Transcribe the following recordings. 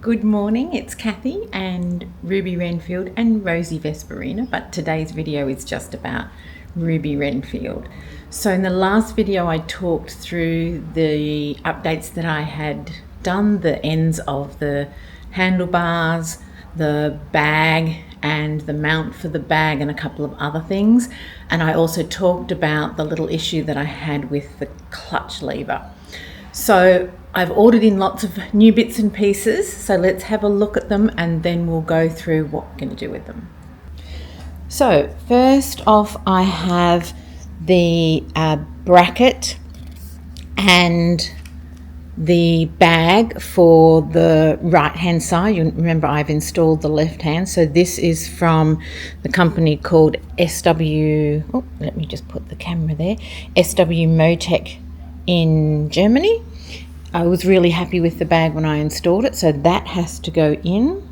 Good morning, it's Kathy and Ruby Renfield and Rosie Vesparina, but today's video is just about Ruby Renfield. So in the last video I talked through the updates that I had done, the ends of the handlebars, the bag and the mount for the bag and a couple of other things. And I also talked about the little issue that I had with the clutch lever. So I've ordered in lots of new bits and pieces, so let's have a look at them and then we'll go through what we're going to do with them. So first off, I have the bracket and the bag for the right hand side. You remember I've installed the left hand, so this is from the company called let me just put the camera there, Osmo Pocket in Germany. I was really happy with the bag when I installed it, so that has to go in.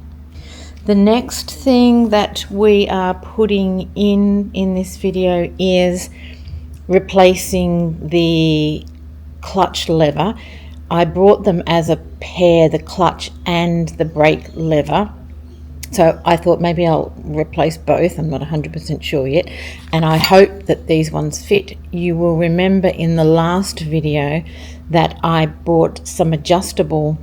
The next thing that we are putting in this video is replacing the clutch lever. I brought them as a pair, the clutch and the brake lever. So I thought maybe I'll replace both. I'm not 100% sure yet. And I hope that these ones fit. You will remember in the last video that I bought some adjustable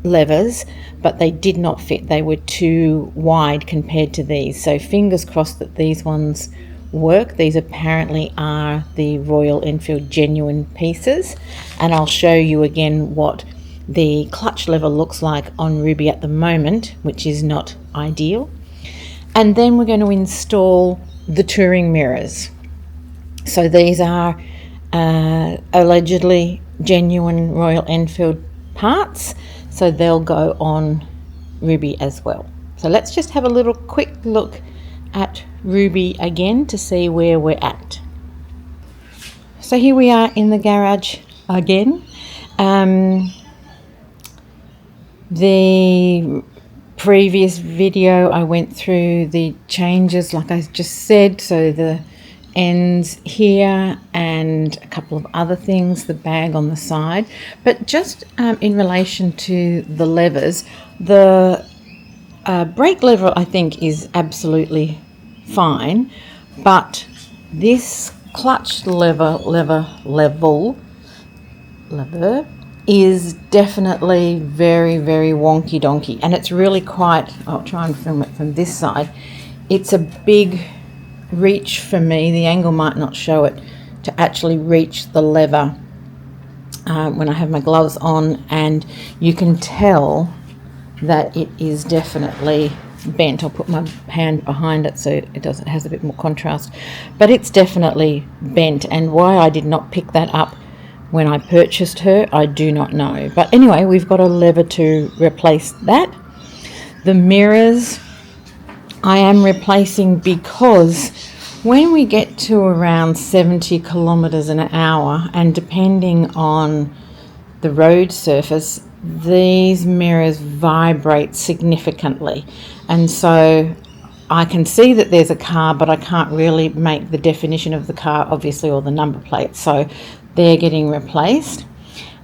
levers, but they did not fit. They were too wide compared to these. So fingers crossed that these ones work. These apparently are the Royal Enfield genuine pieces. And I'll show you again what the clutch lever looks like on Ruby at the moment, which is not ideal. And then we're going to install the touring mirrors. So these are allegedly genuine Royal Enfield parts, so they'll go on Ruby as well. So let's just have a little quick look at Ruby again to see where we're at. So here we are in the garage again. The previous video I went through the changes like I just said, so the ends here and a couple of other things, the bag on the side. But just in relation to the levers, the brake lever I think is absolutely fine, but this clutch lever is definitely very, very wonky donkey, and it's really quite, I'll try and film it from this side. It's a big reach for me, the angle might not show it, to actually reach the lever when I have my gloves on, and you can tell that it is definitely bent. I'll put my hand behind it so it has a bit more contrast, but it's definitely bent, and why I did not pick that up when I purchased her, I do not know. But anyway, we've got a lever to replace that. The mirrors I am replacing because when we get to around 70 kilometers an hour, and depending on the road surface, these mirrors vibrate significantly. And so I can see that there's a car, but I can't really make the definition of the car, obviously, or the number plate. So they're getting replaced.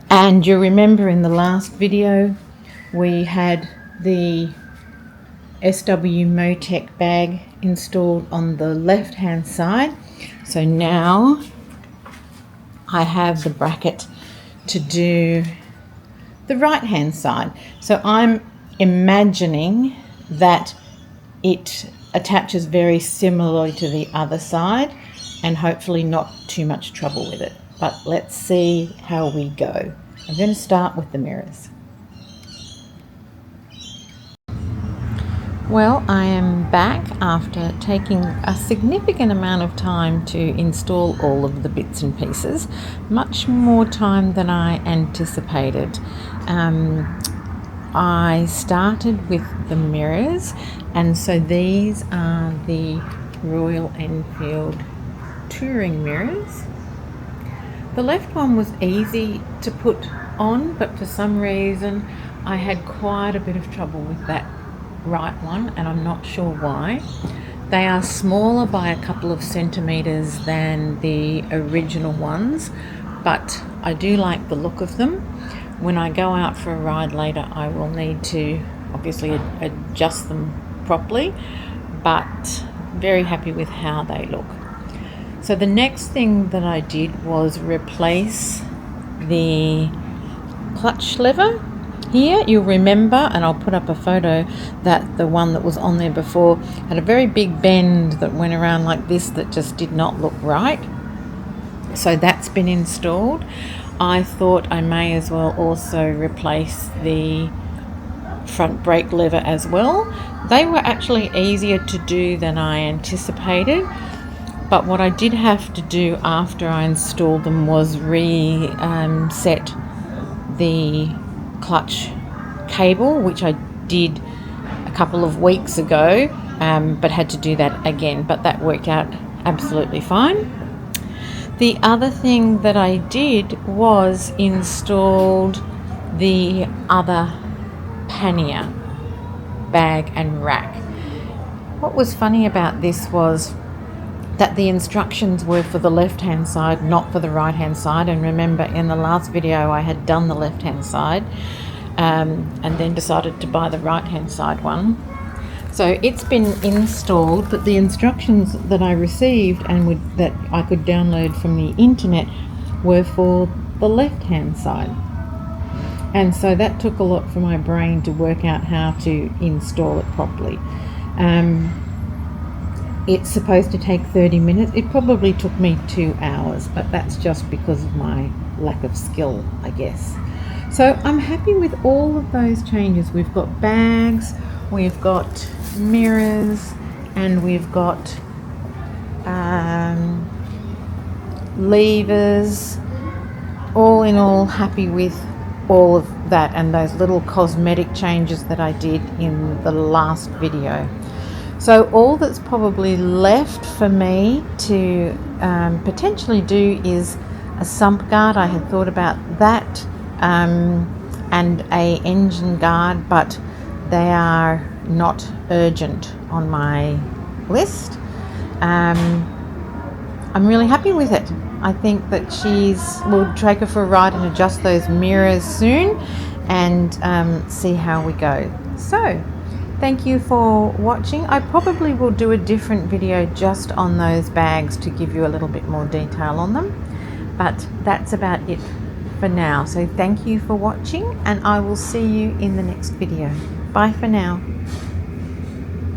And you remember in the last video we had the Osmo Pocket bag installed on the left hand side. So now I have the bracket to do the right hand side. So I'm imagining that it attaches very similarly to the other side and hopefully not too much trouble with it. But let's see how we go. I'm going to start with the mirrors. Well, I am back after taking a significant amount of time to install all of the bits and pieces, much more time than I anticipated. I started with the mirrors, and so these are the Royal Enfield touring mirrors. The left one was easy to put on, but for some reason I had quite a bit of trouble with that right one, and I'm not sure why. They are smaller by a couple of centimeters than the original ones, but I do like the look of them. when I go out for a ride later, I will need to obviously adjust them properly, but very happy with how they look. So the next thing that I did was replace the clutch lever here. You'll remember, and I'll put up a photo, that the one that was on there before had a very big bend that went around like this that just did not look right. So that's been installed. I thought I may as well also replace the front brake lever as well. They were actually easier to do than I anticipated, but what I did have to do after I installed them was reset the clutch cable, which I did a couple of weeks ago, but had to do that again, but that worked out absolutely fine. The other thing that I did was installed the other pannier bag and rack. What was funny about this was that the instructions were for the left hand side, not for the right hand side. And remember, in the last video I had done the left hand side and then decided to buy the right hand side one. So it's been installed, but the instructions that I received and that I could download from the internet were for the left hand side. And so that took a lot for my brain to work out how to install it properly. It's supposed to take 30 minutes. It probably took me 2 hours, but that's just because of my lack of skill, I guess. So I'm happy with all of those changes. We've got bags, we've got mirrors, and we've got levers. All in all, happy with all of that and those little cosmetic changes that I did in the last video. So all that's probably left for me to potentially do is a sump guard. I had thought about that and a engine guard, but they are not urgent on my list. I'm really happy with it. I think that we'll take her for a ride and adjust those mirrors soon and see how we go. So thank you for watching. I probably will do a different video just on those bags to give you a little bit more detail on them, but that's about it for now. So thank you for watching, and I will see you in the next video. Bye for now.